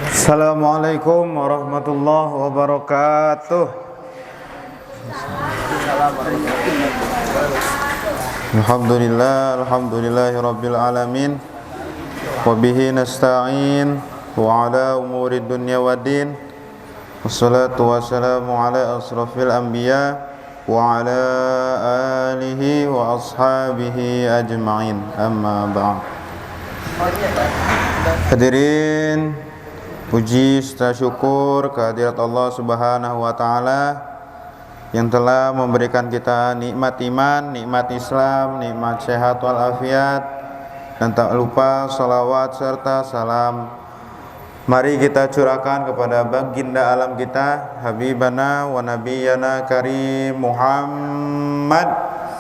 Assalamualaikum warahmatullahi wabarakatuh. Alhamdulillahirabbil alamin. Wa bihi nasta'in wa ala umuri dunya waddin. Wassalatu wassalamu ala asrafil anbiya wa ala alihi wa ashabihi ajma'in. Amma ba'd. Hadirin, puji serta syukur kehadirat Allah Subhanahu wa taala yang telah memberikan kita nikmat iman, nikmat Islam, nikmat sehat walafiat, dan tak lupa salawat serta salam mari kita curahkan kepada baginda alam kita, habibana wa nabiyana karim Muhammad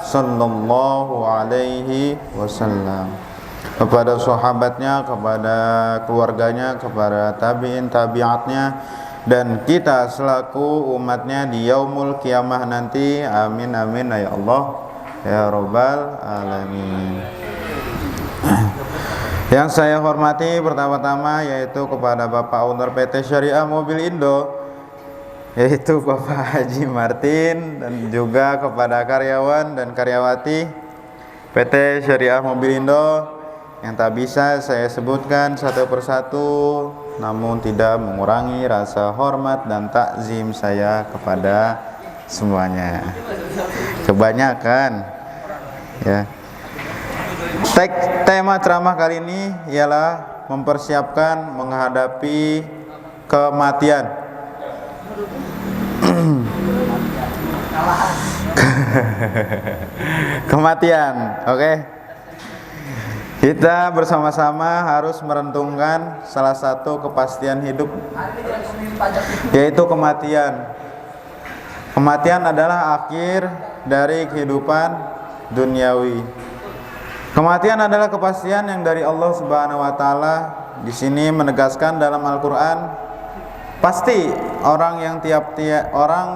sallallahu alaihi wasallam, kepada sahabatnya, kepada keluarganya, kepada tabi'in tabi'atnya, dan kita selaku umatnya di yaumul kiamah nanti. Amin amin ya Allah ya rabbal alamin. Yang saya hormati pertama-tama yaitu kepada Bapak Owner PT Syariah Mobil Indo, yaitu Bapak Haji Martin, dan juga kepada karyawan dan karyawati PT Syariah Mobil Indo yang tak bisa saya sebutkan satu persatu, namun tidak mengurangi rasa hormat dan takzim saya kepada semuanya. Kebanyakan ya. Tema ceramah kali ini ialah mempersiapkan menghadapi kematian. Kematian, oke? Kita bersama-sama harus merenungkan salah satu kepastian hidup, yaitu kematian. Kematian adalah akhir dari kehidupan duniawi. Kematian adalah kepastian yang dari Allah Subhanahu wa taala di sini menegaskan dalam Al-Qur'an, pasti orang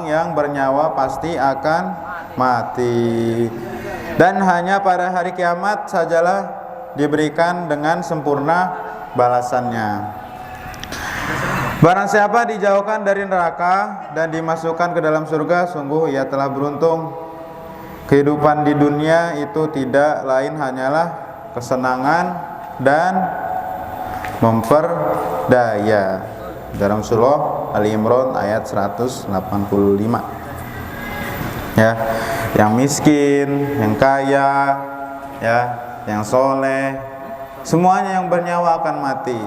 yang bernyawa pasti akan mati. Dan hanya pada hari kiamat sajalah diberikan dengan sempurna balasannya. Barang siapa dijauhkan dari neraka dan dimasukkan ke dalam surga, sungguh ia telah beruntung. Kehidupan di dunia itu tidak lain hanyalah kesenangan dan memperdaya. Dalam surah Ali Imran ayat 185. Ya, yang miskin, yang kaya, ya, yang soleh, semuanya yang bernyawa akan mati,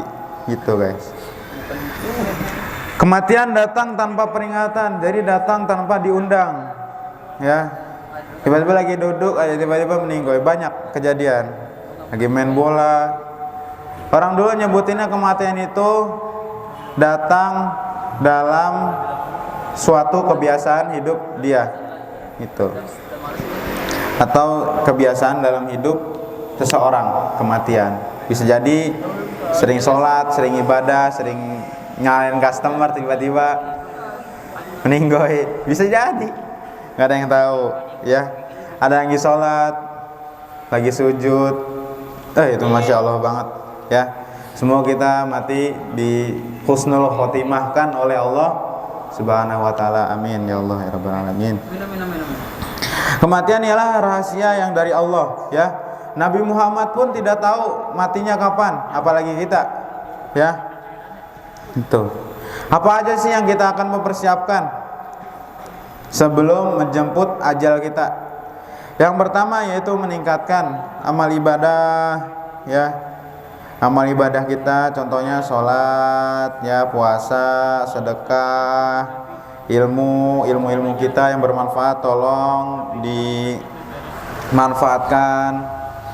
gitu guys. Kematian datang tanpa peringatan, jadi datang tanpa diundang, ya. Tiba-tiba lagi duduk aja tiba-tiba meninggal. Banyak kejadian, lagi main bola. Orang dulu nyebutinnya kematian itu datang dalam suatu kebiasaan hidup dia, itu, atau kebiasaan dalam hidup seseorang. Kematian bisa jadi sering sholat, sering ibadah, sering nyalain customer, tiba-tiba meninggal, bisa jadi, nggak ada yang tahu ya. Ada yang lagi sholat, lagi sujud, itu masya Allah banget ya. Semua kita mati di husnul khotimahkan oleh Allah Subhanahu wa taala. Amin ya Allah ya rabbal alamin. Kematian ialah rahasia yang dari Allah ya. Nabi Muhammad pun tidak tahu matinya kapan, apalagi kita, ya. Itu. Apa aja sih yang kita akan mempersiapkan sebelum menjemput ajal kita? Yang pertama yaitu meningkatkan amal ibadah, ya. Amal ibadah kita, contohnya sholat, ya, puasa, sedekah, ilmu kita yang bermanfaat, tolong dimanfaatkan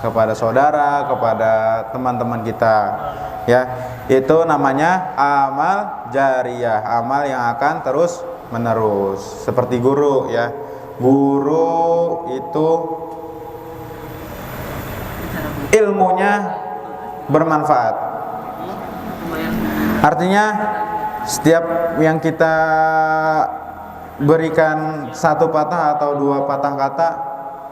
kepada saudara, kepada teman-teman kita, ya. Itu namanya amal jariyah, amal yang akan terus menerus. Seperti guru, ya. Guru itu ilmunya bermanfaat. Artinya setiap yang kita berikan satu patah atau dua patah kata,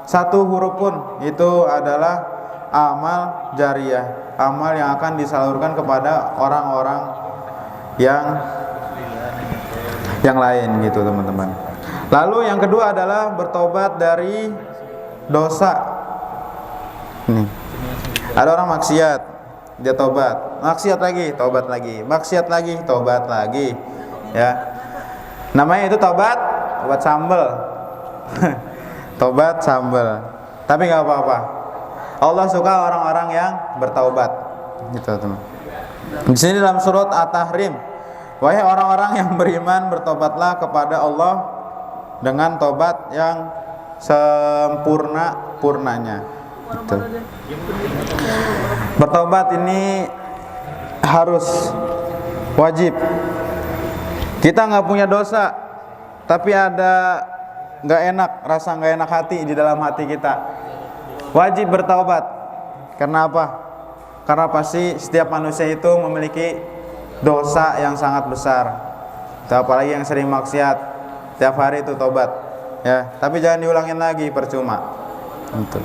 satu huruf pun itu adalah amal jariyah, amal yang akan disalurkan kepada orang-orang yang lain gitu teman-teman. Lalu yang kedua adalah bertobat dari dosa. Nih. Ada orang maksiat, dia tobat, maksiat lagi, tobat lagi, maksiat lagi, tobat lagi, ya. Namanya itu tobat sambel, tobat sambel. Tapi nggak apa-apa. Allah suka orang-orang yang bertaubat, gitu teman. Di sini dalam surat At-Tahrim, wahai orang-orang yang beriman, bertobatlah kepada Allah dengan tobat yang sempurna-purnanya. Gitu. Bertobat ini harus wajib. Kita nggak punya dosa, tapi ada rasa nggak enak hati di dalam hati kita. Wajib bertaubat. Karena apa? Karena pasti setiap manusia itu memiliki dosa yang sangat besar. Apalagi yang sering maksiat, tiap hari itu tobat, ya. Tapi jangan diulangin lagi, percuma. Gitu.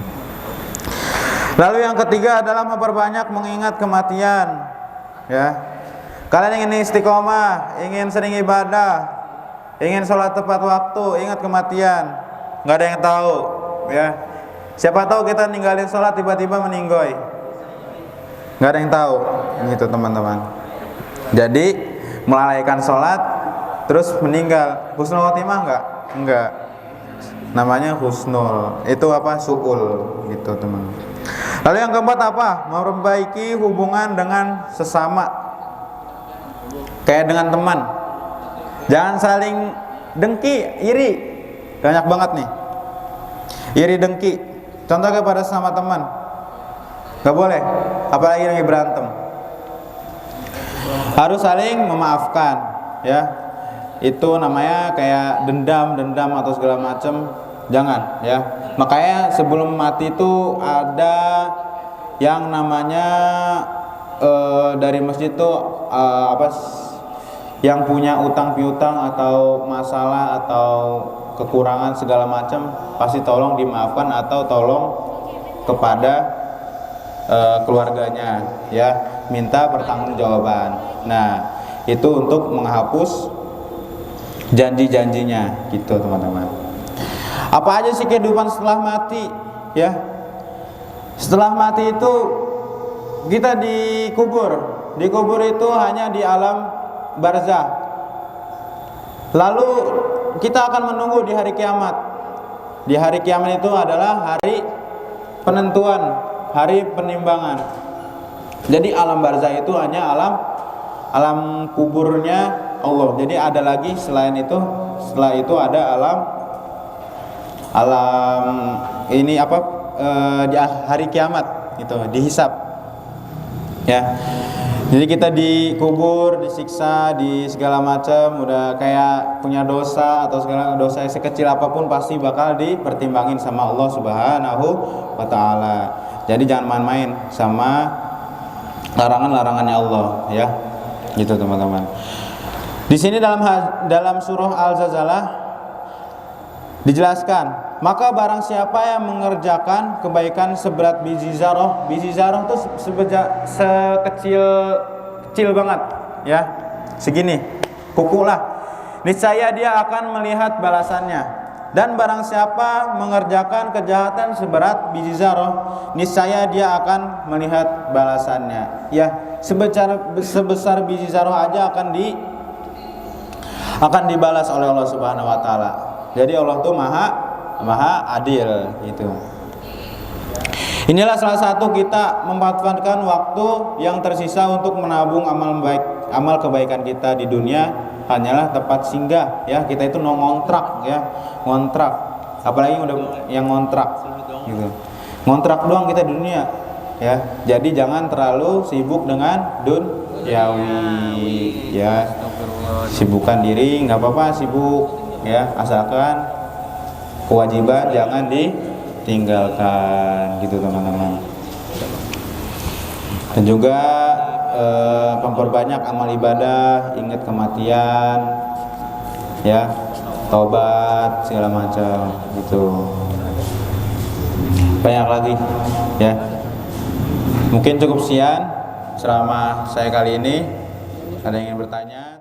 Lalu yang ketiga adalah memperbanyak mengingat kematian, ya. Kalian ingin istiqomah, ingin sering ibadah, ingin sholat tepat waktu, ingat kematian. Nggak ada yang tahu, ya. Siapa tahu kita ninggalin sholat tiba-tiba meninggoy, nggak ada yang tahu, gitu teman-teman. Jadi melalaikan sholat terus meninggal, husnul khotimah enggak. Namanya husnul, itu apa? Su'ul, gitu teman. Lalu yang keempat apa? Memperbaiki hubungan dengan sesama, kayak dengan teman. Jangan saling dengki, iri. Banyak banget nih iri dengki. Contohnya pada sesama teman, gak boleh, apalagi lagi berantem. Harus saling memaafkan, ya. Itu namanya kayak dendam atau segala macam. Jangan, ya. Makanya sebelum mati itu ada yang namanya dari masjid itu yang punya utang piutang atau masalah atau kekurangan segala macam, pasti tolong dimaafkan atau tolong kepada keluarganya, ya, minta pertanggungjawaban. Nah, itu untuk menghapus janji-janjinya, gitu teman-teman. Apa aja sih kehidupan setelah mati, ya? Setelah mati itu kita dikubur. Dikubur itu hanya di alam barzah. Lalu kita akan menunggu di hari kiamat. Di hari kiamat itu adalah hari penentuan, hari penimbangan. Jadi alam barzah itu hanya alam kuburnya Allah. Jadi ada lagi selain itu, setelah itu ada alam ini di hari kiamat gitu, dihisab, ya. Jadi kita dikubur, disiksa, di segala macam, udah kayak punya dosa atau segala dosa sekecil apapun pasti bakal dipertimbangin sama Allah Subhanahu wa taala. Jadi jangan main-main sama larangan-larangannya Allah, ya. Gitu teman-teman. Di sini dalam surah Al-Zalzalah dijelaskan, maka barang siapa yang mengerjakan kebaikan seberat biji zarah itu sekecil banget, ya, segini kuku lah, niscaya dia akan melihat balasannya. Dan barang siapa mengerjakan kejahatan seberat biji zarah, niscaya dia akan melihat balasannya, ya. Sebesar biji zarah aja akan dibalas oleh Allah Subhanahu wa taala. Jadi Allah tuh maha adil, gitu. Inilah salah satu kita memanfaatkan waktu yang tersisa untuk menabung amal kebaikan kita di dunia hanyalah tempat singgah, ya. Kita itu ngontrak, ya, ngontrak. Apalagi udah yang ngontrak, gitu. Ngontrak doang kita di dunia, ya. Jadi jangan terlalu sibuk dengan duniawi, ya. Sibukkan diri, nggak apa-apa sibuk, ya, asalkan kewajiban jangan ditinggalkan, gitu teman-teman. Dan juga memperbanyak amal ibadah, ingat kematian, ya, taubat segala macam, gitu. Banyak lagi, ya. Mungkin cukup sekian ceramah saya kali ini. Ada yang ingin bertanya?